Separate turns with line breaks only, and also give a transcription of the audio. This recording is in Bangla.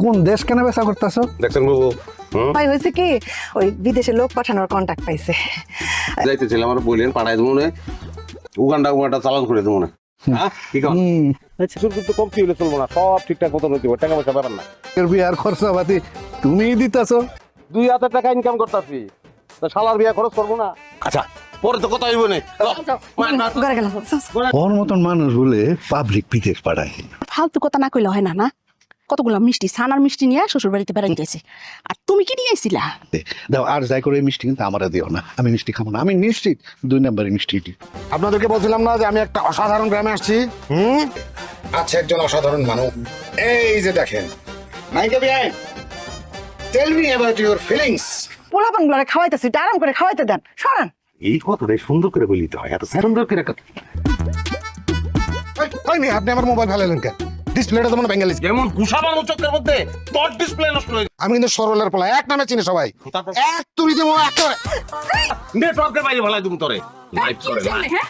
কোন দেশ কেন বেচা করতেছো?
দেখছেন বাবু
ভাই হয়েছে কি ওই বিদেশে লোক পাঠানোর কন্টাক্ট পাইছে।
যাইতেছিলাম আমার বললেন পাঠাই দেবো মনে উগান্ডা চালান করে দেবো মনে হ্যাঁ ঠিক আছে শুধু তো কমতি হলে চলবো না সব ঠিকঠাক মতো হইতে টাকা পয়সা পাবেন না
বিয়ার খরচাপাতি তুমিই দিতেছো।
2000 টাকা ইনকাম করতেছি শালার বিয়া খরচ করবো না আচ্ছা পরে তো কথা হইব না
ঘরে গেলাম।
ওর মতন মানুষ বলে পাবলিক বিদেশ পাঠায়।
ফালতু কথা না কইলে হয় না না কতগুলো মিষ্টি ছানার মিষ্টি নিয়ে শ্বশুর বাড়িতে বেড়াই গেছে আর তুমি কি নিয়ে আইছিলা
দাও আর যাই করে এই মিষ্টি কিন্তু আমারে দিও না, আমি মিষ্টি খাবো না। আমি নিশ্চিত 2 নম্বরের মিষ্টি দিই।
আপনাদেরকে বলছিলাম না যে আমি একটা অসাধারণ গ্রামে আসছি। আচ্ছা একজন অসাধারণ মানুষ, এই যে দেখেন মাইকে বিআই, tell me about your feelings.
পোলাপান গুলো খাওয়াইতেছি, একটু আরাম করে খাওয়াইতে দেন, সরান।
এই কথাটাই সুন্দর করে বলিতে হয় এত সুন্দর করে কথা
ওই মেয়ে, আপনি আমার মোবাইল ফেলালেন কেন? ডিসপ্লেটা তো মনে ভেঙে গেছে।
যেমন ঘুষাবানো চোখের মধ্যে তোর ডিসপ্লে নষ্ট হয়ে
আমি কিন্তু সরলের পোলা, এক নামে চিনি সবাই।
তারপর?
এক তুমি দেবো একেবারে।
নেটওয়ার্কের বাইরে ভালাই তুমি তোরে লাইভ করে না